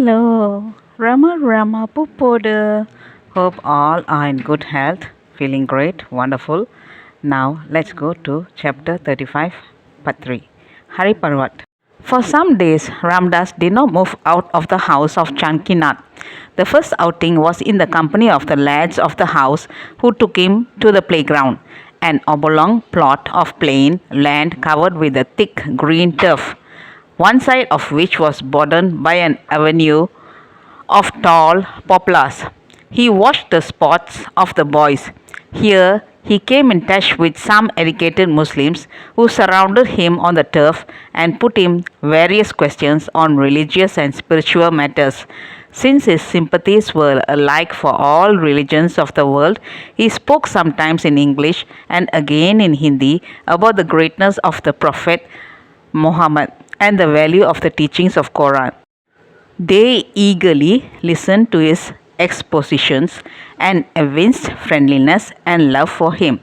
Hello, Rama Rama Pupoda. Hope all are in good health, feeling great, wonderful. Now let's go to chapter 35, part 3. Hari Parvat. For some days, Ramdas did not move out of the house of Chankinath. The first outing was in the company of the lads of the house who took him to the playground, an oblong plot of plain land covered with a thick green turf, one side of which was bordered by an avenue of tall poplars. He watched the sports of the boys. Here he came in touch with some educated Muslims who surrounded him on the turf and put him various questions on religious and spiritual matters. Since his sympathies were alike for all religions of the world, he spoke sometimes in English and again in Hindi about the greatness of the Prophet Muhammad and the value of the teachings of Quran. They eagerly listened to his expositions and evinced friendliness and love for him.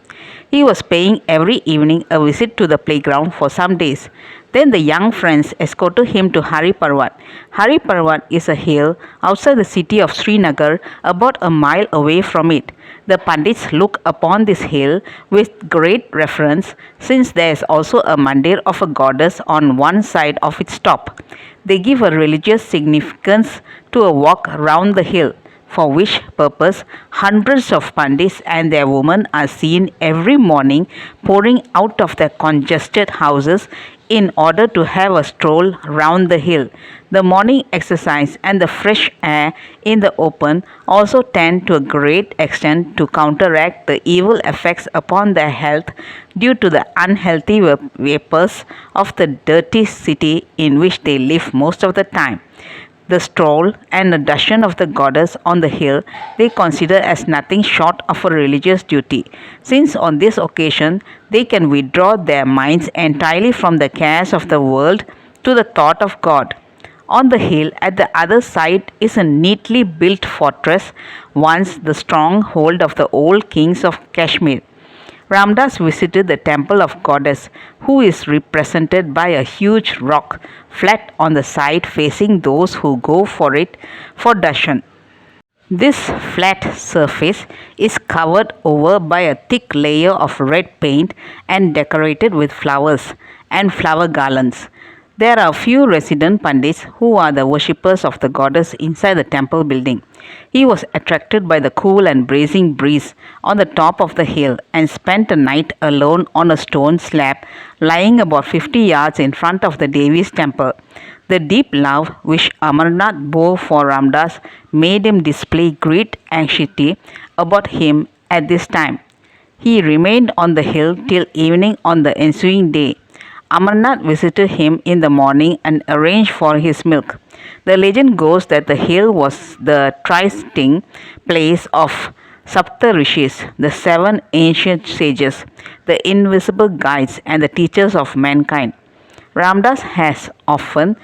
He was paying every evening a visit to the playground for some days. Then the young friends escorted him to Hari Parvat. Hari Parvat is a hill outside the city of Srinagar, about a mile away from it. The Pandits look upon this hill with great reverence, since there is also a mandir of a goddess on one side of its top. They give a religious significance to a walk round the hill, for which purpose hundreds of Pandits and their women are seen every morning pouring out of their congested houses in order to have a stroll round the hill. The morning exercise and the fresh air in the open also tend to a great extent to counteract the evil effects upon their health due to the unhealthy vapors of the dirty city in which they live most of the time. The stroll and the darshan of the goddess on the hill they consider as nothing short of a religious duty, since on this occasion they can withdraw their minds entirely from the cares of the world to the thought of God. On the hill at the other side is a neatly built fortress, once the stronghold of the old kings of Kashmir. Ramdas visited the temple of goddess, who is represented by a huge rock flat on the side facing those who go for it for darshan. This flat surface is covered over by a thick layer of red paint and decorated with flowers and flower garlands. There are few resident Pandits who are the worshippers of the goddess inside the temple building. He was attracted by the cool and bracing breeze on the top of the hill and spent a night alone on a stone slab lying about 50 yards in front of the Devi's temple. The deep love which Amarnath bore for Ramdas made him display great anxiety about him at this time. He remained on the hill till evening on the ensuing day. Amarnath visited him in the morning and arranged for his milk. The legend goes that the hill was the trysting place of Sapta Rishis, the seven ancient sages, the invisible guides and the teachers of mankind. Ramdas has often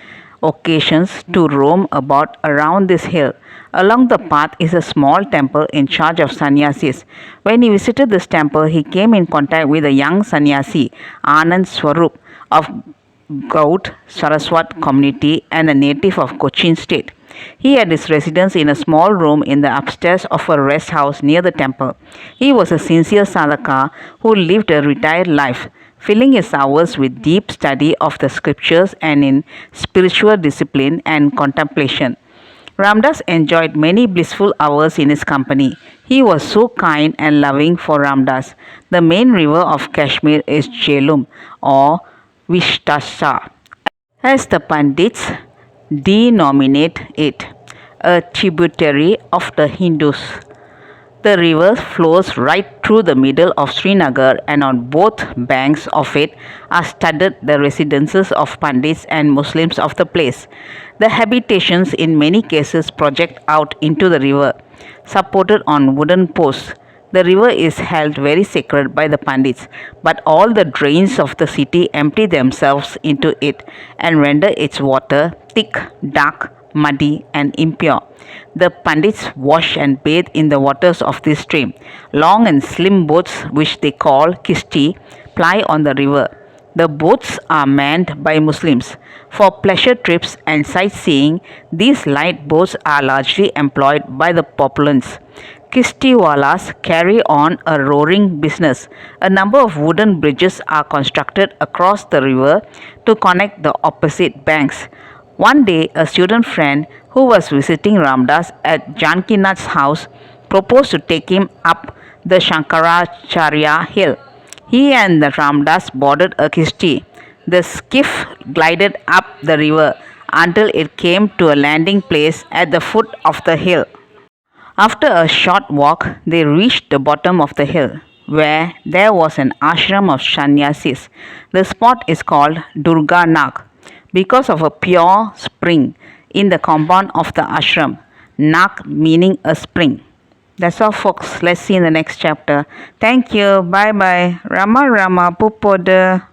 occasions to roam about around this hill. Along the path is a small temple in charge of sannyasis. When he visited this temple, he came in contact with a young sannyasi, Anand Swarup, of Gaud Saraswat community and a native of Cochin state. He had his residence in a small room in the upstairs of a rest house near the temple. He was a sincere sadhaka who lived a retired life, filling his hours with deep study of the scriptures and in spiritual discipline and contemplation. Ramdas enjoyed many blissful hours in his company. He was so kind and loving for Ramdas. The main river of Kashmir is Jhelum or Vishtasa, as the Pandits denominate it, a tributary of the Hindus. The river flows right through the middle of Srinagar, and on both banks of it are studded the residences of Pandits and Muslims of the place. The habitations in many cases project out into the river, supported on wooden posts. The river is held very sacred by the Pandits, but all the drains of the city empty themselves into it and render its water thick, dark, muddy and impure. The Pandits wash and bathe in the waters of this stream. Long and slim boats, which they call kishti, ply on the river. The boats are manned by Muslims. For pleasure trips and sightseeing, these light boats are largely employed by the populace. Kishtiwalas carry on a roaring business. A number of wooden bridges are constructed across the river to connect the opposite banks. One day, a student friend who was visiting Ramdas at Jankinath's house proposed to take him up the Shankaracharya hill. He and the Ramdas boarded a kishti. The skiff glided up the river until it came to a landing place at the foot of the hill. After a short walk, they reached the bottom of the hill, where there was an ashram of sannyasis. The spot is called Durga Nag because of a pure spring in the compound of the ashram. Nag meaning a spring. That's all, folks. Let's see in the next chapter. Thank you. Bye bye. Rama Rama Pupoda.